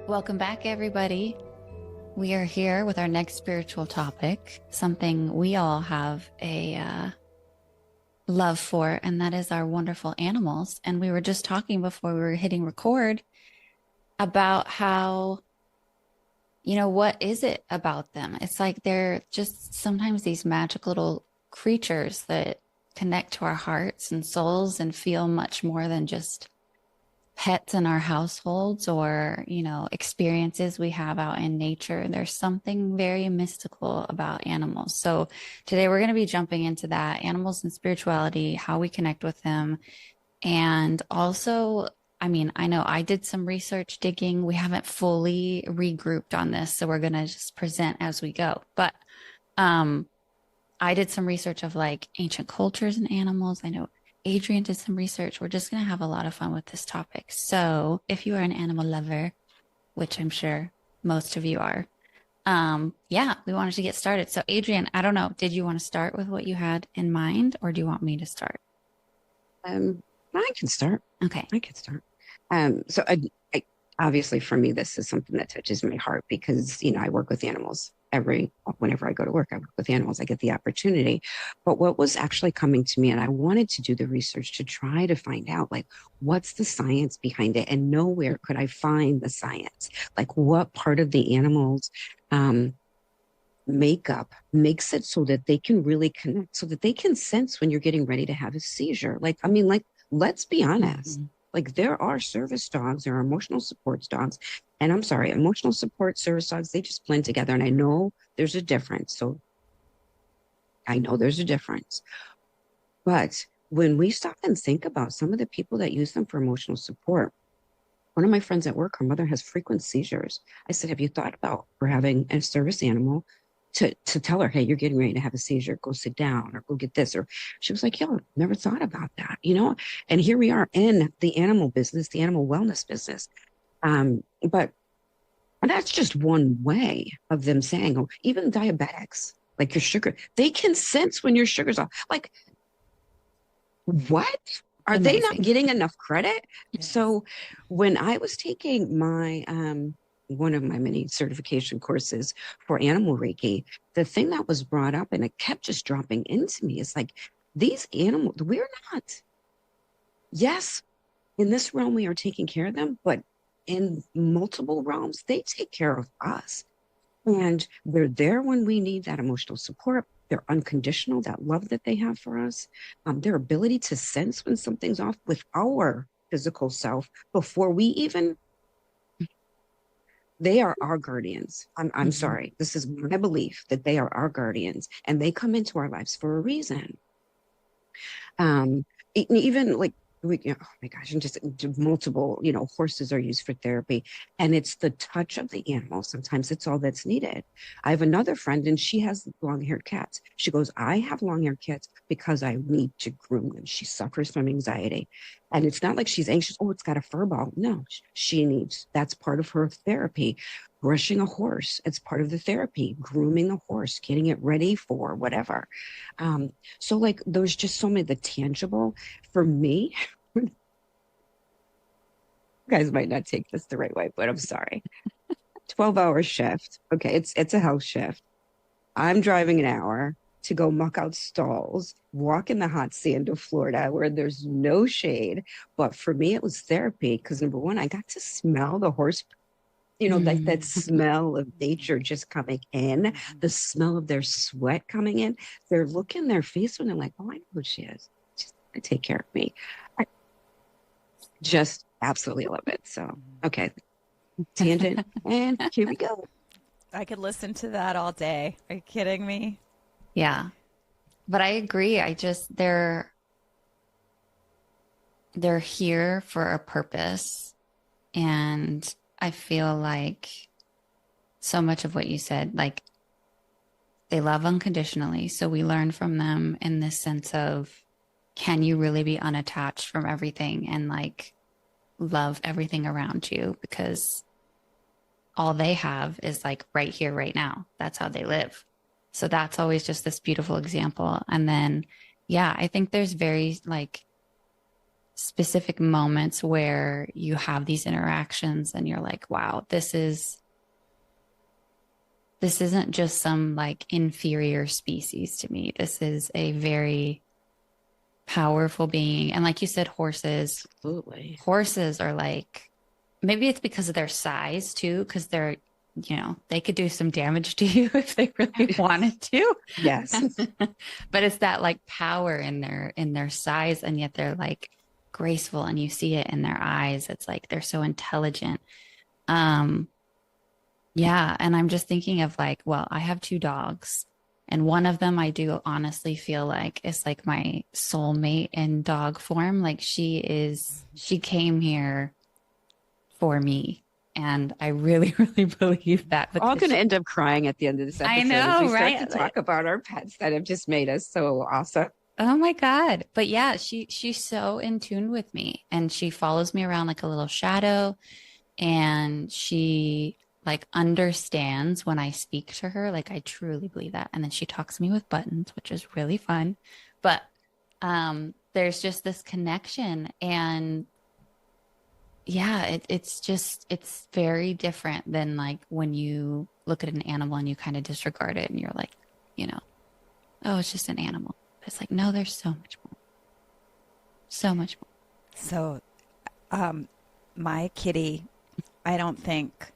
Welcome back, everybody. We are here with our next spiritual topic, something we all have a love for, and that is our wonderful animals. And we were just talking before we were hitting record about how, what is it about them? It's like they're just sometimes these magic little creatures that connect to our hearts and souls and feel much more than just pets in our households or, experiences we have out in nature. There's something very mystical about animals. So today we're going to be jumping into that animals and spirituality, how we connect with them. And also, I know I did some research digging. We haven't fully regrouped on this, so we're going to just present as we go. But I did some research of like ancient cultures and animals. I know Adrienne did some research. We're just going to have a lot of fun with this topic. So if you are an animal lover, which I'm sure most of you are, we wanted to get started. So Adrienne, I don't know, did you want to start with what you had in mind, or do you want me to start? I can start. Okay. I can start. So obviously for me, this is something that touches my heart because, I work with animals whenever I go to work, I work with animals, I get the opportunity. But what was actually coming to me, and I wanted to do the research to try to find out, like, what's the science behind it? And nowhere could I find the science. Like, what part of the animals, makeup makes it so that they can really connect, so that they can sense when you're getting ready to have a seizure. Let's be honest. Mm-hmm. Like, there are service dogs, there are emotional support dogs. And I'm sorry, emotional support service dogs, they just blend together. And I know there's a difference. So I know there's a difference. But when we stop and think about some of the people that use them for emotional support, one of my friends at work, her mother has frequent seizures. I said, have you thought about for having a service animal to tell her, hey, you're getting ready to have a seizure, go sit down or go get this? Or she was like, yo, never thought about that. And here we are in the animal business, the animal wellness business. But that's just one way of them saying, oh, even diabetics, like your sugar, they can sense when your sugar's off. Like, what? Are they not Amazing. getting enough credit? Yes. So when I was taking my one of my many certification courses for animal Reiki, the thing that was brought up and it kept just dropping into me is like, these animals, we're not, yes, in this realm we are taking care of them, but in multiple realms, they take care of us. And they're there when we need that emotional support. They're unconditional, that love that they have for us, their ability to sense when something's off with our physical self before we even, they are our guardians. I'm Mm-hmm. sorry. This is my belief that they are our guardians and they come into our lives for a reason. Um, even like oh my gosh, and just multiple, horses are used for therapy, and it's the touch of the animal. Sometimes it's all that's needed. I have another friend, and she has long-haired cats. She goes, I have long-haired cats because I need to groom them. She suffers from anxiety, and it's not like she's anxious. Oh, it's got a fur ball. No, she needs. That's part of her therapy. Brushing a horse, it's part of the therapy. Grooming the horse, getting it ready for whatever. So like there's just so many the tangible for me. You guys might not take this the right way, but I'm sorry. 12-hour shift. Okay, it's a health shift. I'm driving an hour to go muck out stalls, walk in the hot sand of Florida where there's no shade. But for me, it was therapy because number one, I got to smell the horse, like that Mm-hmm. smell of nature just coming in, the smell of their sweat coming in. They're looking their face when they're like, oh, I know who she is. She's gonna take care of me. I just absolutely love it. So, okay, tangent, and here we go. I could listen to that all day. Are you kidding me? Yeah. But I agree. They're here for a purpose. And I feel like so much of what you said, like they love unconditionally. So we learn from them in this sense of, can you really be unattached from everything and like love everything around you? Because all they have is like right here, right now. That's how they live. So that's always just this beautiful example. And then, yeah, I think there's very like specific moments where you have these interactions and you're like, wow, this isn't just some like inferior species to me. This is a very powerful being. And like you said, Absolutely. horses are like, maybe it's because of their size too, because they're, they could do some damage to you if they really wanted to. Yes. But it's that like power in their size, and yet they're like graceful, and you see it in their eyes. It's like they're so intelligent. Yeah, and I'm just thinking of like, well, I have two dogs, and one of them I do honestly feel like is like my soulmate in dog form. Like she came here for me. And I really, really believe that. We're all going to end up crying at the end of this episode I know, as we start right? to talk about our pets that have just made us so awesome. Oh my God. But yeah, she's so in tune with me, and she follows me around like a little shadow, and she like understands when I speak to her. Like I truly believe that. And then she talks to me with buttons, which is really fun. But there's just this connection, and yeah, it's very different than like when you look at an animal and you kind of disregard it and you're like, oh, it's just an animal. It's like, no, there's so much more. So much more. So, my kitty, I don't think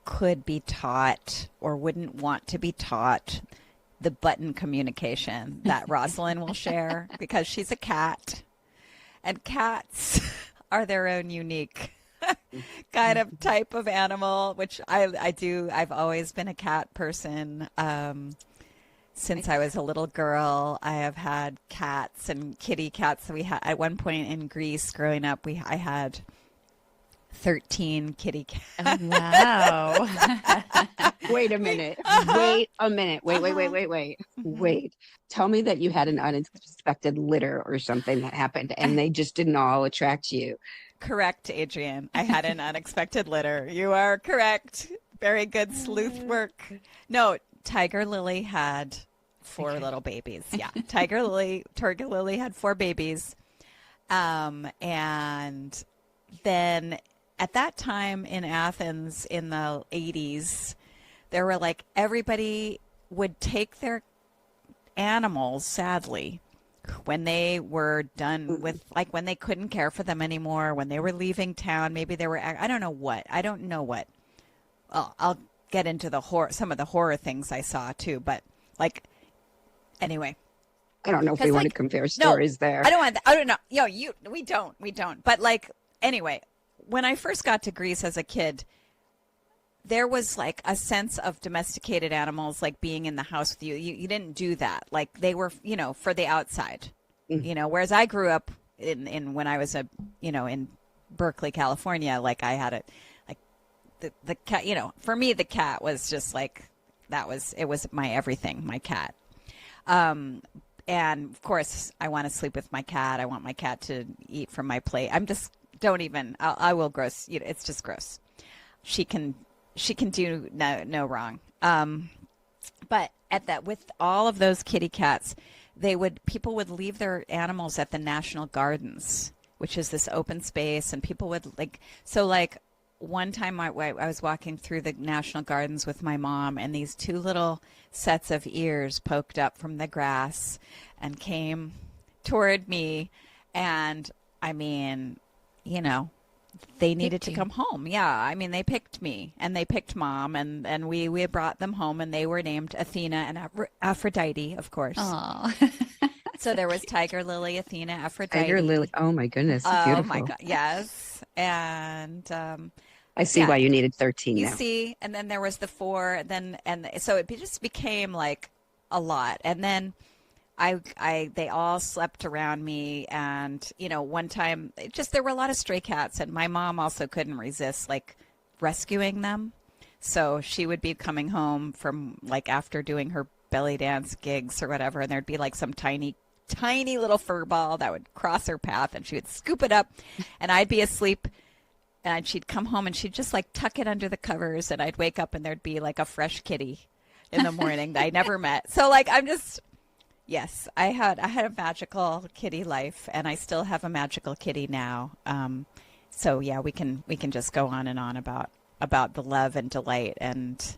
could be taught or wouldn't want to be taught the button communication that Rosalyn will share because she's a cat, and cats are their own unique kind of type of animal, which I do. I've always been a cat person. Since I was a little girl, I have had cats and kitty cats. We had at one point in Greece growing up, I had 13 kitty cats. Oh, wow. Wait a minute. Wait a minute. Wait. Tell me that you had an unexpected litter or something that happened and they just didn't all attract you. Correct, Adrienne. I had an unexpected litter. You are correct. Very good sleuth work. No, Tiger Lily had 4 little babies. Yeah, Tiger Lily had 4 babies. And then at that time in Athens in the 80s, there were like everybody would take their animals, sadly, when they were done with, like when they couldn't care for them anymore, when they were leaving town, maybe they were, I don't know what. Well, I'll get into some of the horror things I saw too, but like, anyway. I don't know if we want to compare stories there. I don't want that. I don't know. We don't. But like, anyway, when I first got to Greece as a kid, there was like a sense of domesticated animals, like being in the house with you. You didn't do that. Like they were, for the outside, whereas I grew up in when I was in Berkeley, California, like I had the cat, for me, the cat was just like, it was my everything, my cat. And of course I want to sleep with my cat. I want my cat to eat from my plate. I will gross. It's just gross. She can do no wrong. But with all of those kitty cats, people would leave their animals at the National Gardens, which is this open space, and people would one time I was walking through the National Gardens with my mom, and these 2 little sets of ears poked up from the grass and came toward me, and I mean, they needed to come home. Yeah, I mean, they picked me, and they picked Mom, and we brought them home, and they were named Athena and Aphrodite, of course. Oh. So there was Tiger Lily, Athena, Aphrodite. Tiger Lily. Oh my goodness, beautiful. Oh my God, yes. And I see why you needed 13 you now. see, and then there was the 4, so it just became like a lot. And then they all slept around me, and one time there were a lot of stray cats, and my mom also couldn't resist like rescuing them. So she would be coming home from like after doing her belly dance gigs or whatever, and there'd be like some tiny little fur ball that would cross her path, and she would scoop it up, and I'd be asleep, and she'd come home and she'd just like tuck it under the covers, and I'd wake up and there'd be like a fresh kitty in the morning that I never met. So like I'm just Yes, I had a magical kitty life, and I still have a magical kitty now. So yeah, we can just go on and on about the love and delight and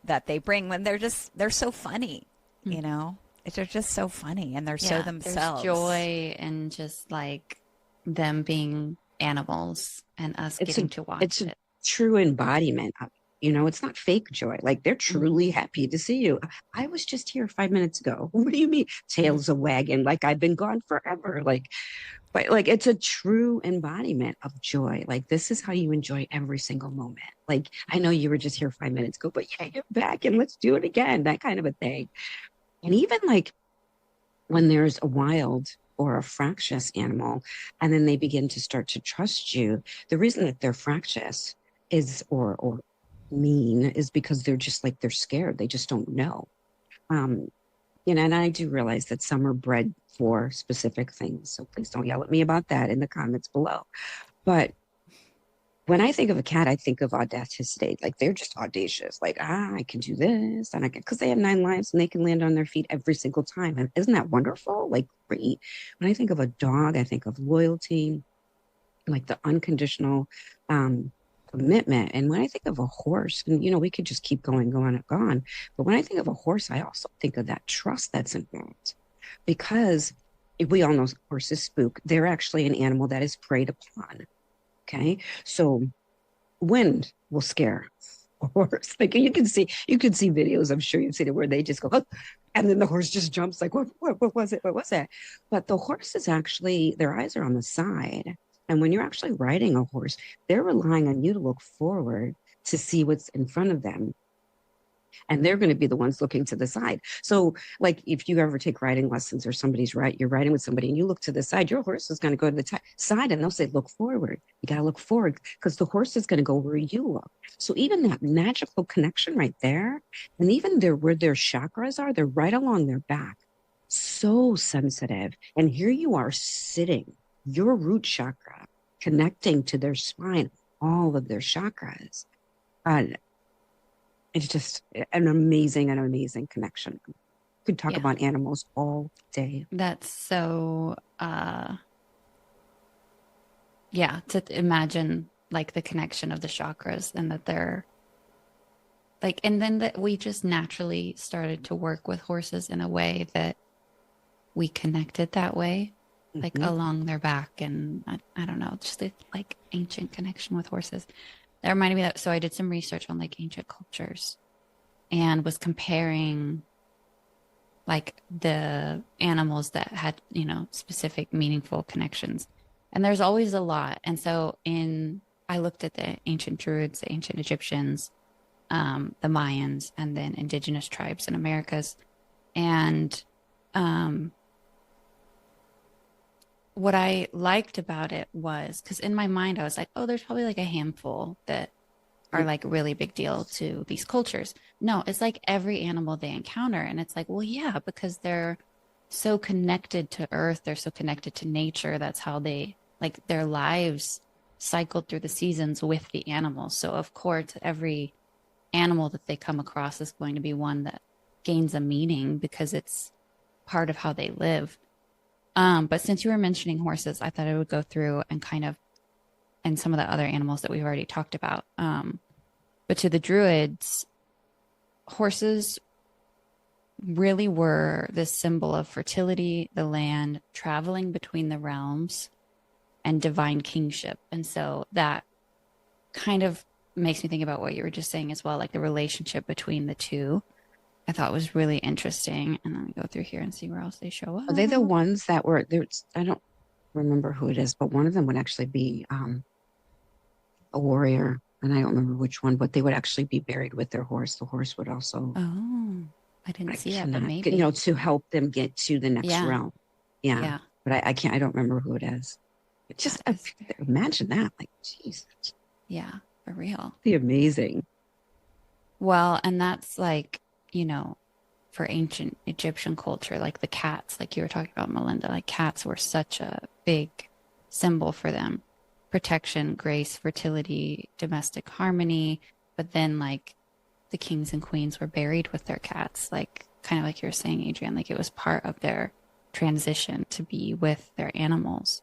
that they bring when they're so funny, Mm. you know. They're just so funny and they're so Yeah, there's themselves. joy in just like them being animals and us It's a getting to watch it's a it. true embodiment of, it's not fake joy. Like they're Mm, truly happy to see you. I was just here 5 minutes ago. What do you mean? mm. Tails a wagging like I've been gone forever. Like, but like it's a true embodiment of joy. Like this is how you enjoy every single moment. Like I know you were just here 5 minutes ago, but yeah, you're back and let's do it again. That kind of a thing. And even like when there's a wild or a fractious animal, and then they begin to start to trust you, the reason that they're fractious is or mean is because they're just like they're scared. They just don't know. Um, and I do realize that some are bred for specific things. So please don't yell at me about that in the comments below. But when I think of a cat, I think of audacity. Like they're just audacious. Like, I can do this, and I can, because they have 9 lives and they can land on their feet every single time. And isn't that wonderful? Like, great. When I think of a dog, I think of loyalty, like the unconditional commitment. And when I think of a horse, and we could just keep going, going, and gone. But when I think of a horse, I also think of that trust that's involved, because we all know horses spook. They're actually an animal that is preyed upon. Okay, so wind will scare a horse. Like you can see videos. I'm sure you've seen it where they just go, "Huh," and then the horse just jumps. Like what was it? What was that? But the horse is actually their eyes are on the side, and when you're actually riding a horse, they're relying on you to look forward to see what's in front of them, and they're going to be the ones looking to the side. So, like, if you ever take riding lessons or you're riding with somebody and you look to the side, your horse is going to go to the side and they'll say, look forward. You got to look forward because the horse is going to go where you look. So, even that magical connection right there, and even where their chakras are, they're right along their back. So sensitive. And here you are sitting, your root chakra connecting to their spine, all of their chakras. It's just an amazing connection. Could talk Yeah, about animals all day. that's so yeah, to imagine like the connection of the chakras and that they're like, and then that we just naturally started to work with horses in a way that we connected that way, like Mhm. along their back. And I don't know, just a like ancient connection with horses. That reminded me that, so I did some research on like ancient cultures and was comparing like the animals that had, specific meaningful connections. And there's always a lot. And so I looked at the ancient Druids, the ancient Egyptians, the Mayans, and then indigenous tribes in Americas. And um, what I liked about it was because in my mind, I was like, oh, there's probably like a handful that are like really big deal to these cultures. No, it's like every animal they encounter. And it's like, well, yeah, because they're so connected to earth, they're so connected to nature. That's how they like their lives cycled through the seasons with the animals. So of course, every animal that they come across is going to be one that gains a meaning because it's part of how they live. But since you were mentioning horses, I thought I would go through and kind of and some of the other animals that we've already talked about. But to the Druids, horses really were this symbol of fertility, the land, traveling between the realms, and divine kingship. And so that kind of makes me think about what you were just saying as well, like the relationship between the two. I thought was really interesting. And let me go through here and see where else they show Are they the up. ones that were there? I don't remember who it is, but one of them would actually be a warrior, and I don't remember which one, but they would actually be buried with their horse. The horse would also, Oh, I didn't I see that, but cannot, maybe. to help them get to the next Yeah. realm. Yeah, Yeah. but I can't. I don't remember who it is. It just That is very, imagine that. Like, jeez, yeah, for real. be amazing. Well, and that's like, for ancient Egyptian culture, like the cats, like you were talking about, Melinda, like cats were such a big symbol for them. Protection, grace, fertility, domestic harmony. But then, like, the kings and queens were buried with their cats, like kind of like you were saying, Adrienne, like it was part of their transition to be with their animals.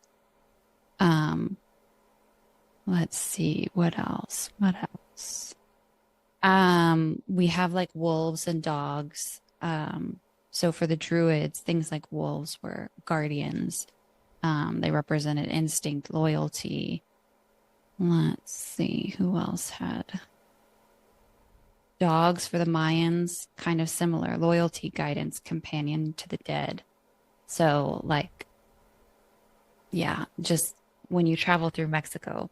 Um, let's see, what else? What else? We have like wolves and dogs. So for the druids, things like wolves were guardians. They represented instinct, loyalty. Let's see, who else had dogs for the Mayans, kind of similar, loyalty, guidance, companion to the dead. So like, yeah, just when you travel through Mexico,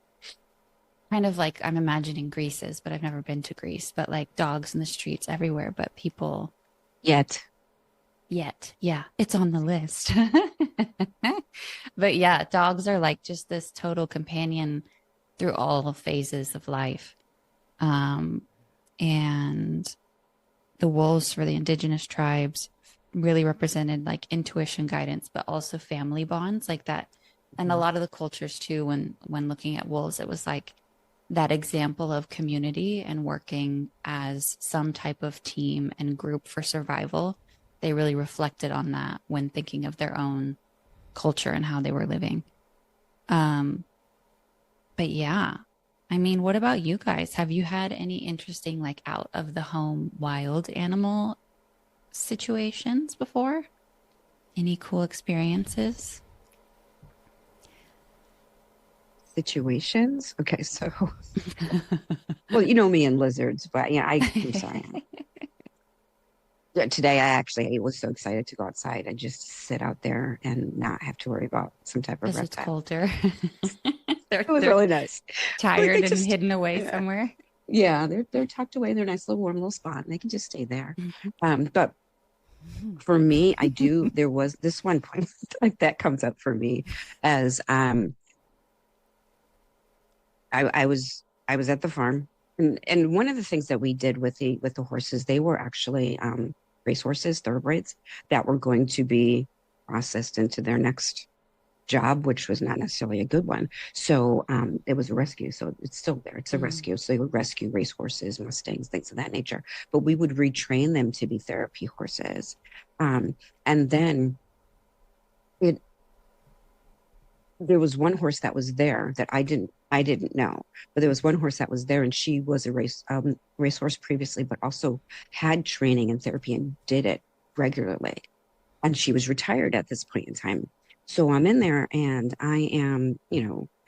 kind of like I'm imagining Greece is, but I've never been to Greece, but like dogs in the streets everywhere, but people yet. Yeah, it's on the list. But yeah, dogs are like just this total companion through all phases of life. Um, and the wolves for the indigenous tribes really represented like intuition guidance, but also family bonds like that. And a lot of the cultures too, when looking at wolves, it was like that example of community and working as some type of team and group for survival. They really reflected on that when thinking of their own culture and how they were living. Um, but yeah, I mean, what about you guys? Have you had any interesting, like out of the home wild animal situations before? Any cool experiences? Situations. Okay, so well, you know me and lizards, but yeah, I'm sorry. Yeah, today I was so excited to go outside and just sit out there and not have to worry about some type of Because it's reptile. colder. they're It was they're really nice. Like they tired and just hidden away yeah, somewhere. yeah, they're tucked away in their nice little warm little spot and they can just stay there. Mhm. But for me, there was this one point like that comes up for me as I was at the farm, and one of the things that we did with the horses, they were actually racehorses, thoroughbreds that were going to be processed into their next job, which was not necessarily a good one. So it was a rescue. So it's still there. It's a Mm. rescue. So they would rescue racehorses, Mustangs, things of that nature. But we would retrain them to be therapy horses, and then it there was one horse that was there that I didn't know, but there was one horse that was there, and she was a racehorse previously, but also had training in therapy and did it regularly. And she was retired at this point in time. So I'm in there and I am, I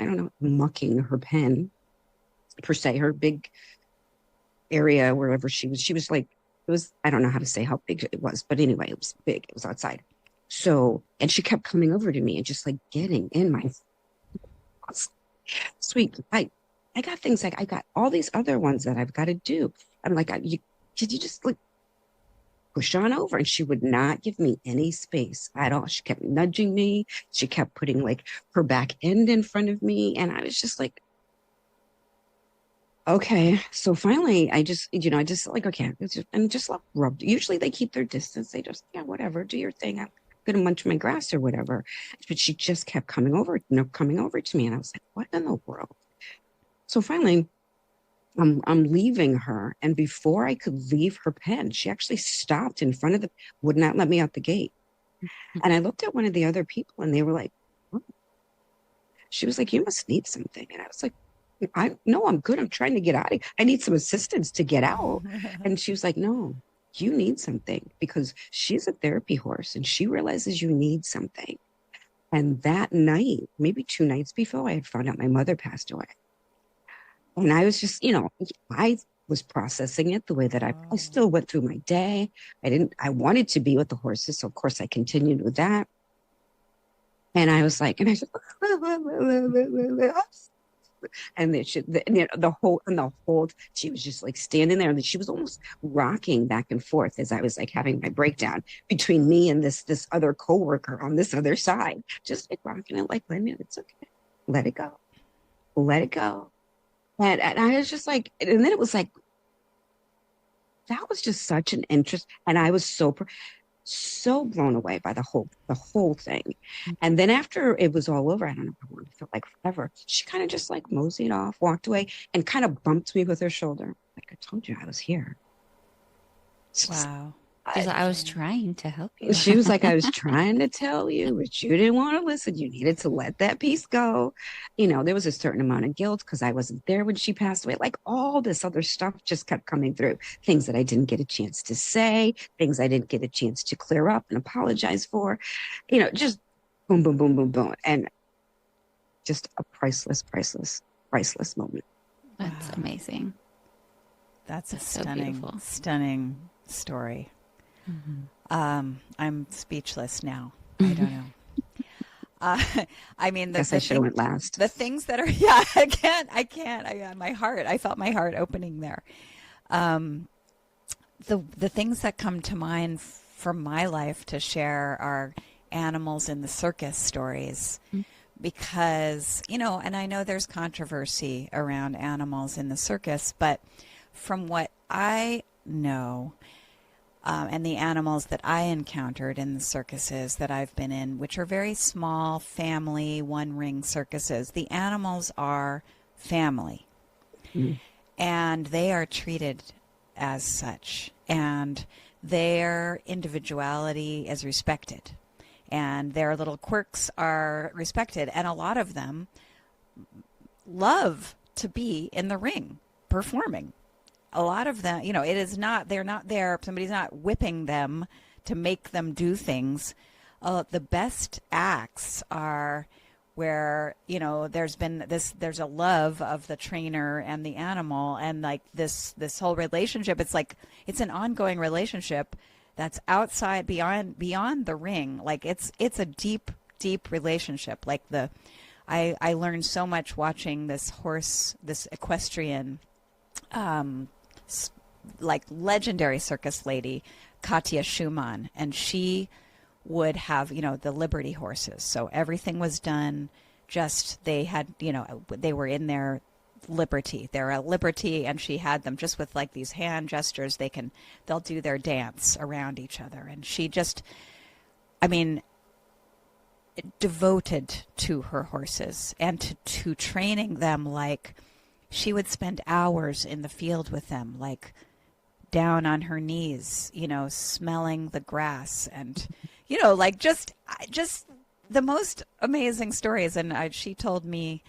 don't know, mucking her pen per se, her big area wherever she was. She was like, it was, I don't know how to say how big it was, but anyway, it was big. It was outside. So, and she kept coming over to me and just like getting in my sweet. I got things like I got all these other ones that I've got to do. I'm like, could you just like push on over? And she would not give me any space at all. She kept nudging me. She kept putting like her back end in front of me. And I was just like, okay. So finally, I just like, okay, and just like rubbed. Usually they keep their distance. They just, yeah, whatever, do your thing. I'm going to munch my grass or whatever. But she just kept coming over to me. And I was like, what in the world? So finally, I'm leaving her, and before I could leave her pen, she actually stopped in front of would not let me out the gate. And I looked at one of the other people, and they were like, "What?" She was like, "You must need something," and I was like, "I no, I'm good. I'm trying to get out. I need some assistance to get out." And she was like, "No, you need something because she's a therapy horse, and she realizes you need something." And that night, maybe 2 nights before, I had found out my mother passed away. And I was just, I was processing it the way that I still went through my day. I wanted to be with the horses. So of course I continued with that. And I was like, and I just, and the whole, she was just like standing there and she was almost rocking back and forth as I was like having my breakdown between me and this other coworker on this other side, just like rocking it like, it's okay. Let it go. Let it go. And I was just like, and then it was like, that was just such an interest. And I was so blown away by the whole thing. And then after it was all over, I don't know how long it felt like forever. She kind of just like moseyed off, walked away, and kind of bumped me with her shoulder. Like, I told you I was here. Wow. She's like, I was trying to help you. She was like, I was trying to tell you, but you didn't want to listen. You needed to let that piece go. There was a certain amount of guilt because I wasn't there when she passed away. Like all this other stuff just kept coming through. Things that I didn't get a chance to say, things I didn't get a chance to clear up and apologize for. Just boom, boom, boom, boom, boom. And just a priceless moment. That's amazing. That's a so stunning, beautiful. stunning story. Mm-hmm. I'm speechless now. I don't know. I mean, Guess I should have went last. The things that are, I can't. I felt my heart opening there. The things that come to mind from my life to share are animals in the circus stories. Because, and I know there's controversy around animals in the circus, but from what I know, and the animals that I encountered in the circuses that I've been in, which are very small family one-ring circuses, the animals are family. And they are treated as such. And their individuality is respected. And their little quirks are respected. And a lot of them love to be in the ring performing. A lot of them, it is not, they're not there. Somebody's not whipping them to make them do things. The best acts are where, there's a love of the trainer and the animal, and like this whole relationship. It's an ongoing relationship that's outside, beyond the ring. Like it's a deep relationship. Like I learned so much watching this equestrian, like legendary circus lady, Katja Schumann, and she would have, the Liberty horses. So everything was done they had, they were in their liberty. They're at liberty, and she had them just with like these hand gestures. They'll do their dance around each other. And she just, devoted to her horses and to training them. Like she would spend hours in the field with them, like down on her knees, smelling the grass and, like just the most amazing stories. And she told me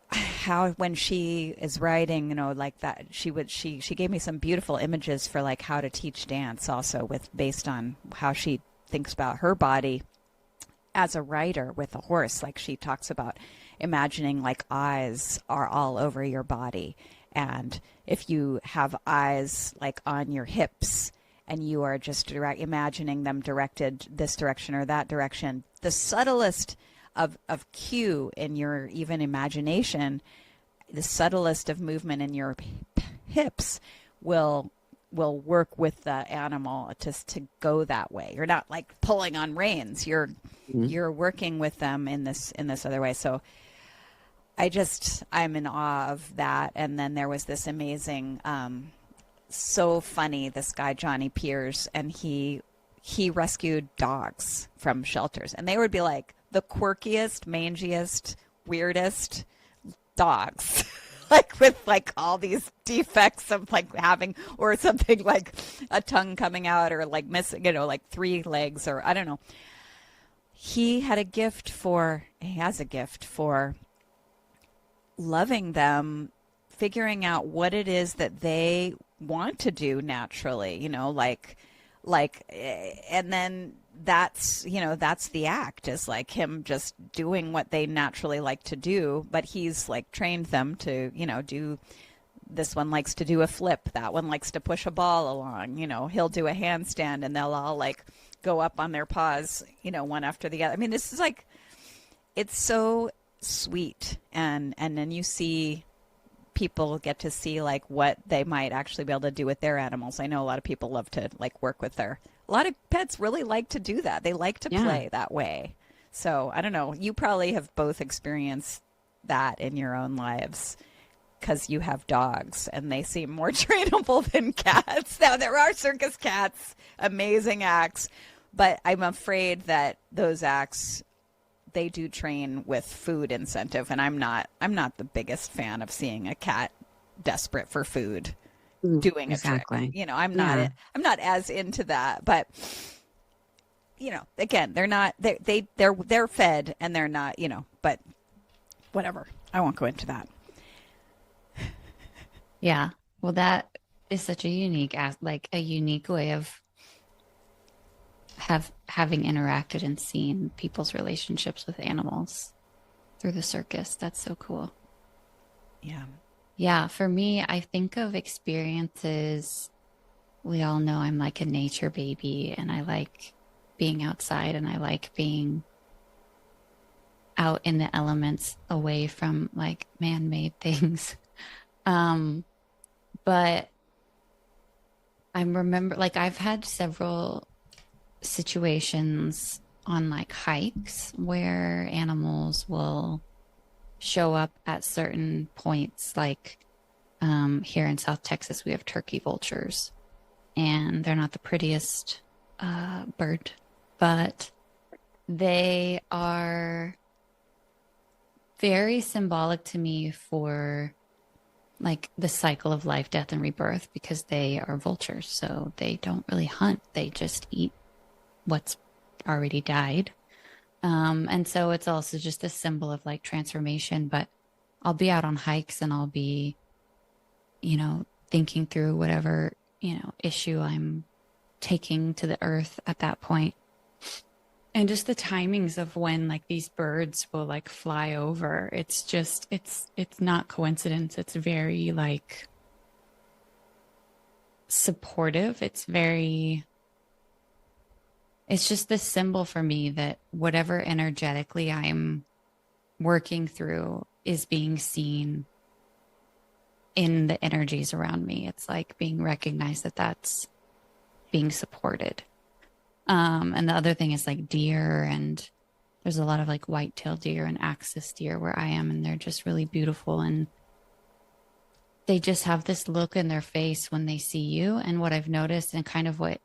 how when she is writing, like that, she gave me some beautiful images for like how to teach dance also based on how she thinks about her body as a writer with a horse. Like she talks about imagining like eyes are all over your body. And if you have eyes like on your hips and you are just imagining them directed this direction or that direction, the subtlest of cue in your even imagination, the subtlest of movement in your hips will work with the animal to go that way. You're not like pulling on reins. You're working with them in this other way. So I'm in awe of that. And then there was this amazing, so funny, this guy, Johnny Piers, and he rescued dogs from shelters. And they would be like the quirkiest, mangiest, weirdest dogs. Like with like all these defects of like having, or something like a tongue coming out or like missing, like 3 legs or I don't know. He has a gift for loving them, figuring out what it is that they want to do naturally, and then that's the act, is like him just doing what they naturally like to do. But he's like trained them to, do, this one likes to do a flip, that one likes to push a ball along, he'll do a handstand, and they'll all like go up on their paws, one after the other. This is like, it's so sweet. And then you see people get to see like what they might actually be able to do with their animals. I know a lot of people love to like work with a lot of pets really like to do that. They like to play that way. So I don't know. You probably have both experienced that in your own lives because you have dogs and they seem more trainable than cats. Now there are circus cats, amazing acts, but I'm afraid that those acts, they do train with food incentive, and I'm not the biggest fan of seeing a cat desperate for food. doing a trick. Exactly. You know, I'm Yeah. not as into that, but you know, again, they're not they're fed and they're not, you know, but whatever. I won't go into that. Yeah. Well, that is such a like a unique way of having interacted and seen people's relationships with animals through the circus. That's so cool. Yeah. Yeah, for me, I think of experiences. We all know I'm like a nature baby and I like being outside and I like being out in the elements away from like man-made things. Um, but I remember like I've had several situations on like hikes where animals will show up at certain points. Like here in South Texas, we have turkey vultures, and they're not the prettiest bird, but they are very symbolic to me for like the cycle of life, death, and rebirth because they are vultures. So they don't really hunt, they just eat what's already died. And so it's also just a symbol of like transformation. But I'll be out on hikes and I'll be, you know, thinking through whatever, you know, issue I'm taking to the earth at that point. And just the timings of when like these birds will like fly over. It's just, it's not coincidence. It's very like supportive. It's just this symbol for me that whatever energetically I'm working through is being seen in the energies around me. It's like being recognized that that's being supported. And the other thing is like deer, and there's a lot of like white-tailed deer and axis deer where I am, and they're just really beautiful. And they just have this look in their face when they see you. And what I've noticed, and kind of what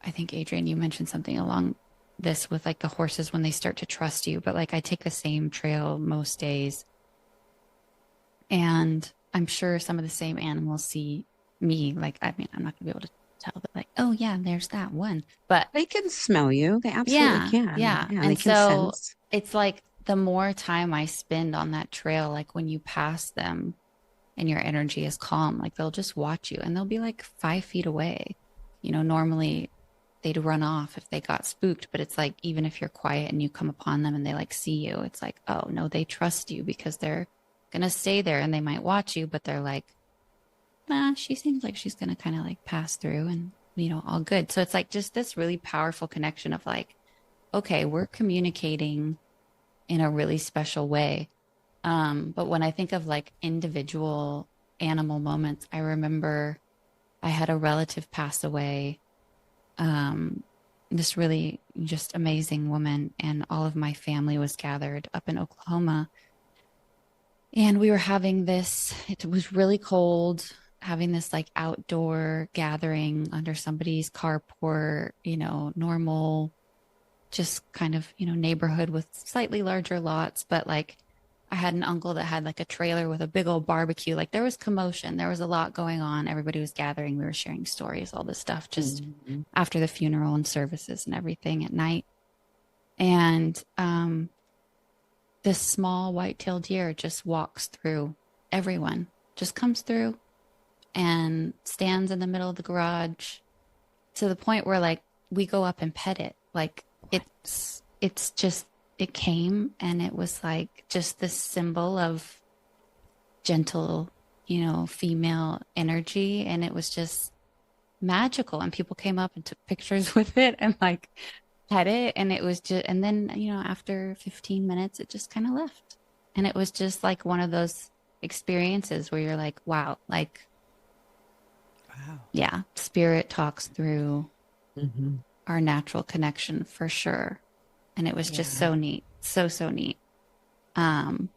I think, Adrienne, you mentioned something along this with like the horses when they start to trust you, but like I take the same trail most days. And I'm sure some of the same animals see me. Like, I mean, I'm not gonna be able to tell, but like, oh yeah, there's that one. But They can smell you. They absolutely yeah, can. yeah. Yeah, they And can so sense. it's like the more time I spend on that trail, like when you pass them and your energy is calm, like they'll just watch you and they'll be like 5 feet away. You know, normally they'd run off if they got spooked, but it's like even if you're quiet and you come upon them and they like see you, it's like, oh no, they trust you because they're gonna stay there and they might watch you, but they're like, nah, she seems like she's gonna kind of like pass through and you know, all good. So it's like just this really powerful connection of like, okay, we're communicating in a really special way. But when I think of like individual animal moments, I remember I had a relative pass away. This really just amazing woman, and all of my family was gathered up in Oklahoma. And we were having this, it was really cold, having this like outdoor gathering under somebody's carport, you know, normal, just kind of, you know, neighborhood with slightly larger lots. But like I had an uncle that had like a trailer with a big old barbecue. Like there was commotion, there was a lot going on. Everybody was gathering. We were sharing stories, all this stuff, just after the funeral and services and everything at night. And this small white-tailed deer just walks through everyone, just comes through and stands in the middle of the garage to the point where like we go up and pet it. Like it's just, it came and it was like just this symbol of gentle, you know, female energy. And it was just magical. And people came up and took pictures with it and like pet it. And it was just, and then, you know, after 15 minutes, it just kind of left. And it was just like one of those experiences where you're like, wow, like, Wow. yeah, spirit talks through Mm-hmm. our natural connection for sure. And it was just so neat. So neat. But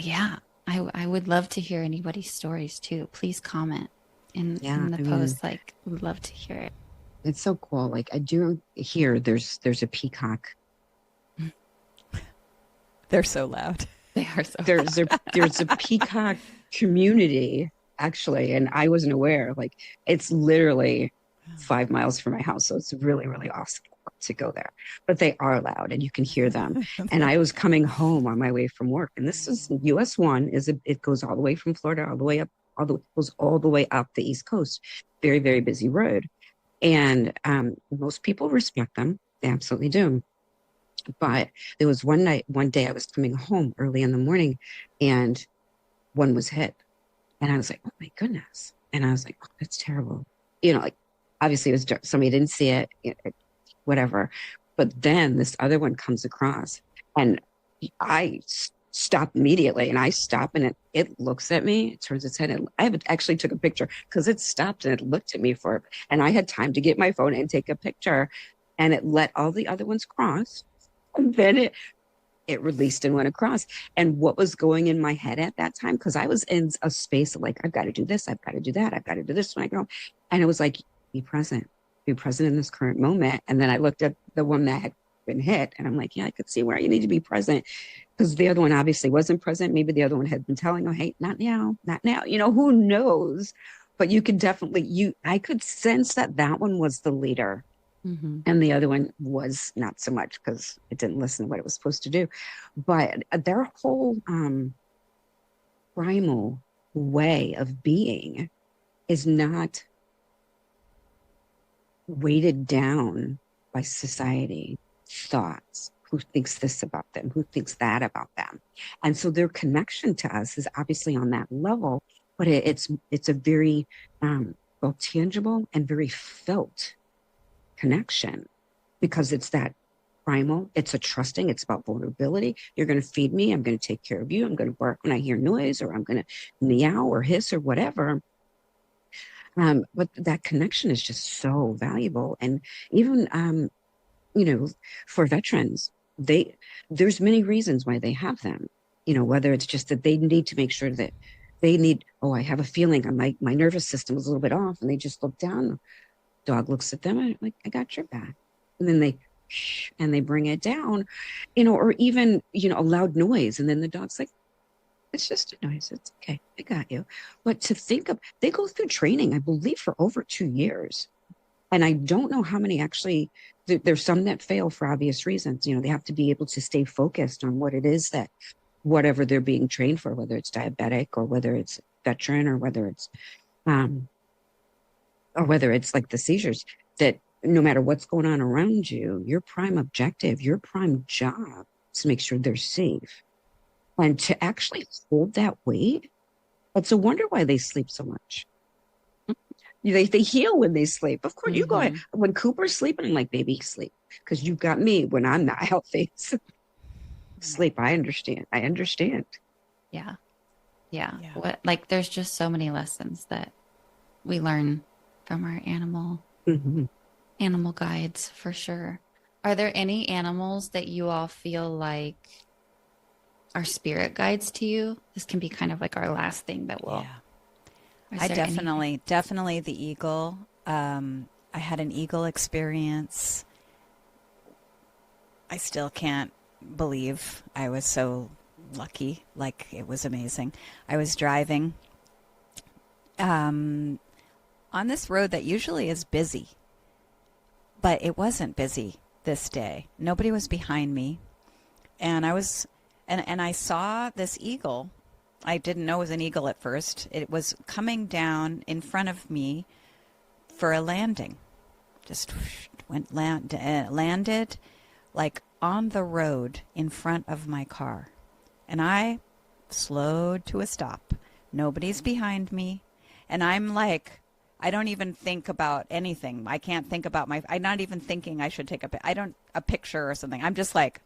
yeah, I would love to hear anybody's stories too. Please comment in the post. Like, would love to hear it. It's so cool. Like I do hear there's a peacock. They're so loud. They are so There's a peacock community actually, and I wasn't aware. Like, it's literally 5 miles from my house, so it's really, really awesome to go there. But they are loud, and you can hear them. And I was coming home on my way from work, and this is US one. It goes all the way from Florida all the way up, goes all the way up the East Coast. Very, very busy road, and most people respect them. They absolutely do. But there was one day I was coming home early in the morning, and one was hit. And I was like, oh my goodness. And I was like, oh, that's terrible. Like, obviously it was somebody didn't see whatever. But then this other one comes across, and I stop immediately, and I stop, and it looks at me, it turns its head. And I actually took a picture because it stopped and it looked at me and I had time to get my phone and take a picture, and it let all the other ones cross. And then it released and went across. And what was going in my head at that time, because I was in a space of like, I've got to do this, I've got to do that, I've got to do this when I go home. And it was like, be present in this current moment. And then I looked at the one that had been hit, and I'm like, yeah, I could see where you need to be present, because the other one obviously wasn't present. Maybe the other one had been telling, oh, hey, not now, not now. Who knows? But you could definitely, I could sense that one was the leader. Mm-hmm. And the other one was not so much, because it didn't listen to what it was supposed to do. But their whole primal way of being is not weighted down by society thoughts. Who thinks this about them? Who thinks that about them? And so their connection to us is obviously on that level, but it's a very both tangible and very felt connection, because it's that primal, it's a trusting, it's about vulnerability. You're going to feed me, I'm going to take care of you, I'm going to bark when I hear noise, or I'm going to meow or hiss or whatever. But that connection is just so valuable. And even for veterans, there's many reasons why they have them, whether it's just that they need to make sure that I have a feeling my nervous system is a little bit off, and they just look down. Dog looks at them, and like, I got your back. And then they bring it down, or even, a loud noise. And then the dog's like, it's just a noise. It's okay. I got you. But to think of, they go through training, I believe, for over 2 years. And I don't know how many actually, there's some that fail for obvious reasons. They have to be able to stay focused on what it is that, whatever they're being trained for, whether it's diabetic or whether it's veteran or whether it's like the seizures, that no matter what's going on around you, your prime objective, your prime job is to make sure they're safe. And to actually hold that weight, it's a wonder why they sleep so much. They heal when they sleep. Of course, mm-hmm. You go ahead. When Cooper's sleeping, I'm like, baby, sleep. Because you've got me when I'm not healthy. Sleep, I understand. Yeah. There's just so many lessons that we learn from our animal guides, for sure. Are there any animals that you all feel like are spirit guides to you? This can be kind of like our last thing that we'll... Yeah. I definitely the eagle. I had an eagle experience. I still can't believe I was so lucky. Like, it was amazing. I was driving on this road that usually is busy, but it wasn't busy this day. Nobody was behind me. And I saw this eagle. I didn't know it was an eagle at first. It was coming down in front of me for a landing. Just landed like on the road in front of my car. And I slowed to a stop. Nobody's behind me. And I'm like, I don't even think about anything. I can't think about I'm not even thinking I should take a picture or something. I'm just like,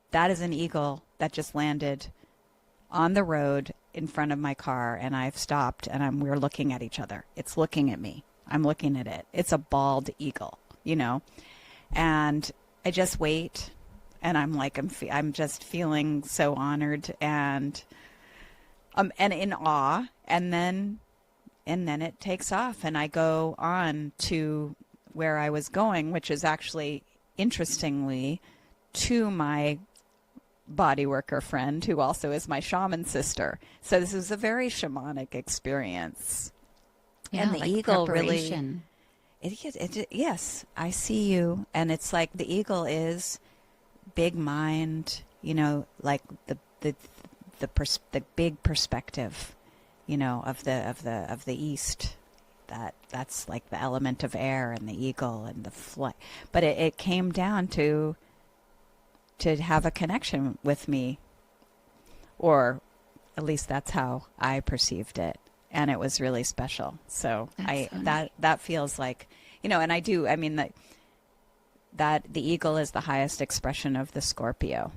that is an eagle that just landed on the road in front of my car, and I've stopped, and we're looking at each other. It's looking at me. I'm looking at it. It's a bald eagle, and I just wait, and I'm like, I'm just feeling so honored and in awe, and then it takes off, and I go on to where I was going, which is actually, interestingly, to my body worker friend who also is my shaman sister. So this is a very shamanic experience. Yeah, And the like eagle really, preparation. yes, I see you. And it's like the eagle is big mind, you know, like the big perspective, you know, of the east. That's like the element of air and the eagle and the flight. But it came down to have a connection with me, or at least that's how I perceived it, and it was really special. So That's so neat. that feels like, you know, and I do. I mean that the eagle is the highest expression of the Scorpio.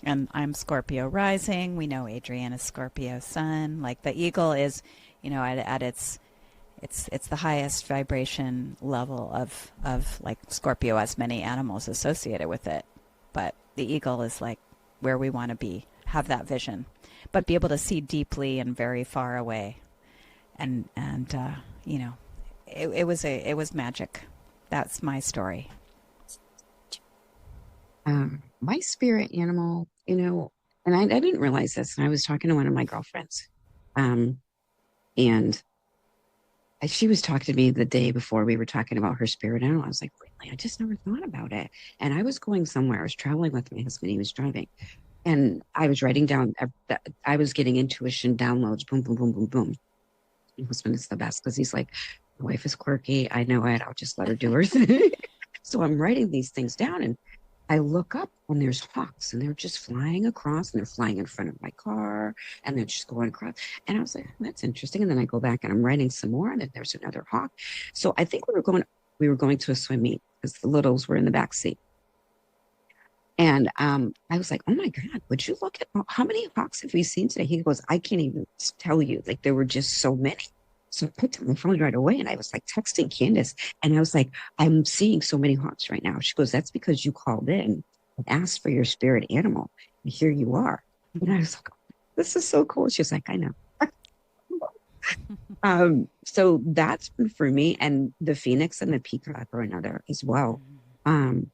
And I'm Scorpio rising. We know Adrienne is Scorpio sun. Like the eagle is, you know, at it's the highest vibration level of like Scorpio has many animals associated with it. But the eagle is like where we want to be, have that vision, but be able to see deeply and very far away. And you know, it was magic. That's my story. My spirit animal, you know, and I didn't realize this. And I was talking to one of my girlfriends, um, and she was talking to me the day before we were talking about her spirit animal. I was like, really? I just never thought about it. And I was going somewhere. I was traveling with my husband. He was driving, and I was writing down. I was getting intuition downloads. Boom, boom, boom, boom, boom. My husband is the best because he's like, my wife is quirky. I know it. I'll just let her do her thing. So I'm writing these things down, and I look up and there's hawks and they're just flying across and they're flying in front of my car and they're just going across. And I was like, that's interesting. And then I go back and I'm writing some more and then there's another hawk. So I think we were going to a swim meet because the littles were in the back seat. And I was like, oh my God, would you look at how many hawks have we seen today? He goes, I can't even tell you. Like there were just so many. So I picked up my phone right away and I was like texting Candace and I was like, I'm seeing so many hawks right now. She goes, that's because you called in and asked for your spirit animal. And here you are. And I was like, this is so cool. She's like, I know. So that's been for me. And the phoenix and the peacock are another as well. And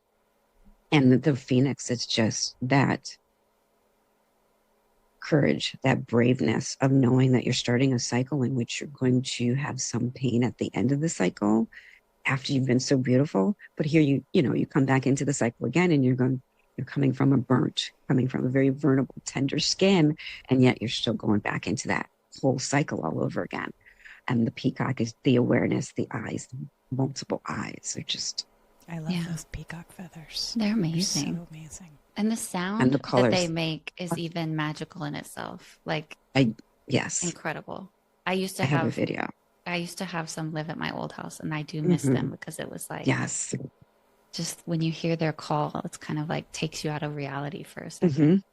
the phoenix is just that courage, that braveness of knowing that you're starting a cycle in which you're going to have some pain at the end of the cycle after you've been so beautiful. But here you know, you come back into the cycle again and you're coming from coming from a very vulnerable, tender skin, and yet you're still going back into that whole cycle all over again. And the peacock is the awareness, the eyes, the multiple eyes. They're just, I love those peacock feathers. They're amazing. They're so amazing. And the sound and the that colors. they make is even magical in itself. Like Yes, incredible. I used I to have a have video. I used to have some live at my old house and I do miss them because it was like Yes. just when you hear their call, it's kind of like takes you out of reality for a second.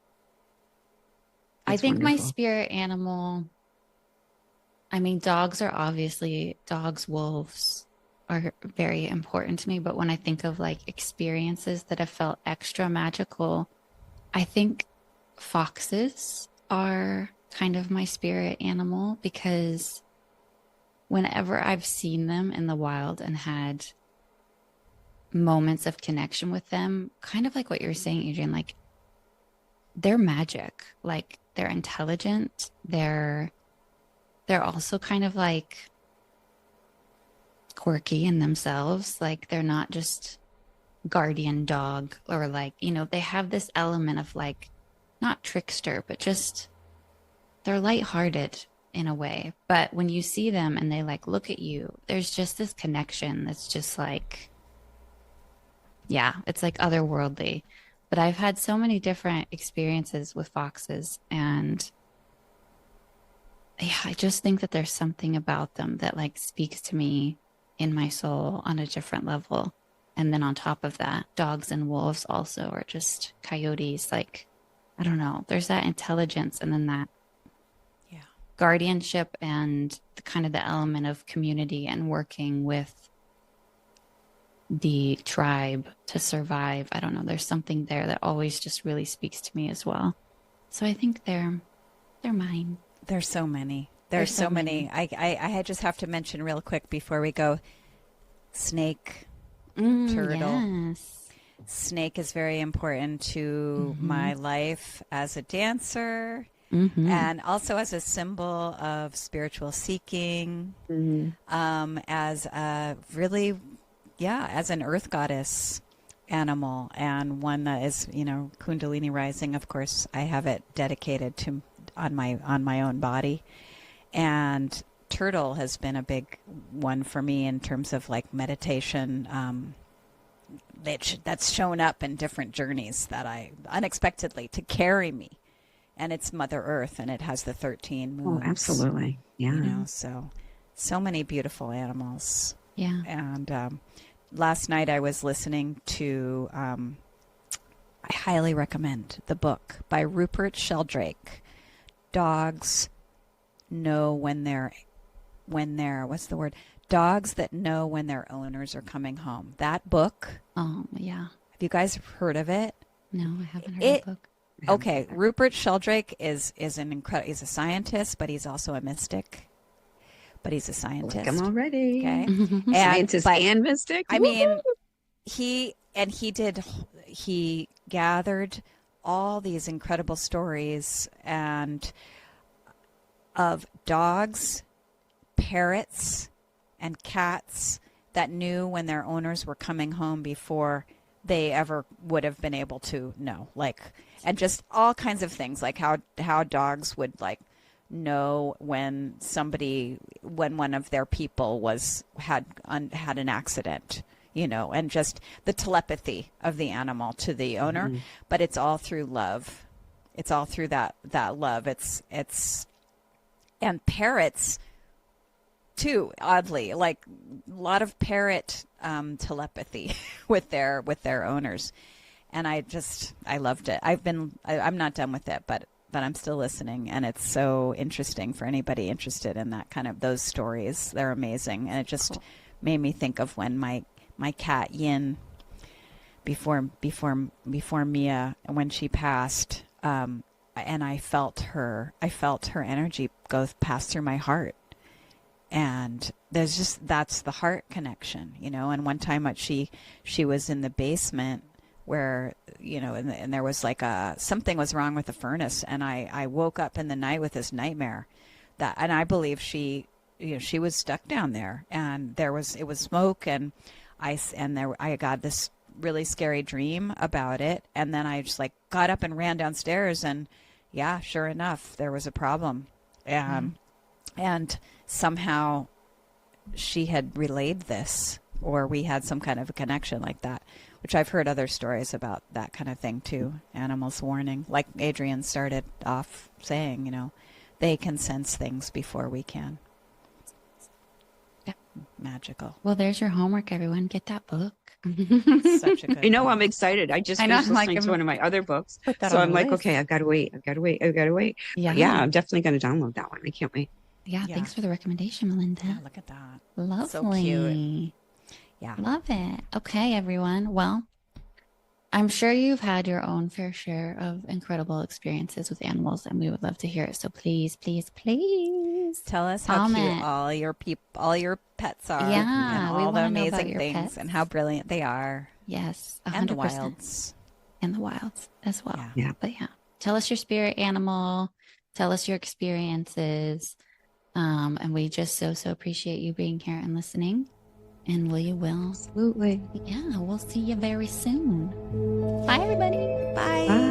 I think my wonderful. spirit animal, I mean, dogs, wolves are very important to me. But when I think of like experiences that have felt extra magical, I think foxes are kind of my spirit animal because whenever I've seen them in the wild and had moments of connection with them, kind of like what you're saying, Adrienne, like they're magic, like they're intelligent. They're also kind of like quirky in themselves. Like they're not just guardian dog or like, you know, they have this element of like not trickster, but just they're lighthearted in a way. But when you see them and they like look at you, there's just this connection that's just like, yeah, it's like otherworldly. But I've had so many different experiences with foxes and yeah, I just think that there's something about them that like speaks to me in my soul on a different level. And then on top of that, dogs and wolves also, or just coyotes. Like, I don't know, there's that intelligence and then that guardianship and the kind of the element of community and working with the tribe to survive. I don't know, there's something there that always just really speaks to me as well. So I think they're mine. There's so many. There's so many. I just have to mention real quick before we go, snake, turtle. Yes. Snake is very important to my life as a dancer and also as a symbol of spiritual seeking, as a really, as an earth goddess animal, and one that is, Kundalini rising. Of course, I have it dedicated to on my own body, and turtle has been a big one for me in terms of like meditation. That's shown up in different journeys that I unexpectedly to carry me, and it's Mother Earth, and it has the 13 moons. Oh, absolutely, yeah. So many beautiful animals. Yeah. And last night I was listening to. I highly recommend the book by Rupert Sheldrake. Dogs know when they're what's the word? Dogs that know when their owners are coming home. That book. Oh, yeah. Have you guys heard of it? No, I haven't heard of the book. Okay, Rupert Sheldrake is an incredible. He's a scientist, but he's also a mystic. But he's a scientist. Like him already. Okay, Scientist and mystic. I mean, he gathered all these incredible stories and of dogs, parrots, and cats that knew when their owners were coming home before they ever would have been able to know, and just all kinds of things, like how dogs would know when one of their people had an accident, and just the telepathy of the animal to the owner. But it's all through love. It's all through that love. And parrots too, oddly, like a lot of parrot telepathy with their owners. And I loved it. I'm not done with it, but I'm still listening, and it's so interesting for anybody interested in that kind of those stories. They're amazing. And it just made me think of when my cat Yin, before Mia, when she passed, and I felt her energy pass through my heart. And that's the heart connection, and one time she was in the basement where, and there was something was wrong with the furnace. And I woke up in the night with this nightmare and I believe she was stuck down there, and it was smoke, and I got this really scary dream about it. And then I just got up and ran downstairs, and sure enough, there was a problem. And somehow she had relayed this, or we had some kind of a connection like that, which I've heard other stories about that kind of thing too. Animals warning, like Adrienne started off saying, they can sense things before we can. Yeah. Magical. Well, there's your homework, everyone. Get that book. Such a good I know, I'm excited. I just finished listening to one of my other books. So I'm like, okay, I've got to wait. Yeah, I'm definitely going to download that one. I can't wait. Yeah, thanks for the recommendation, Melinda. Yeah, look at that. Lovely. So cute. Yeah. Love it. Okay, everyone. Well, I'm sure you've had your own fair share of incredible experiences with animals, and we would love to hear it. So please, please, please tell us how cute all your pets are. Yeah, and all the amazing things pets and how brilliant they are. Yes, 100%. And the wilds. And the wilds as well. Yeah. But tell us your spirit animal. Tell us your experiences. And we just so appreciate you being here and listening. And will. Absolutely. Yeah, we'll see you very soon. Bye, everybody. Bye.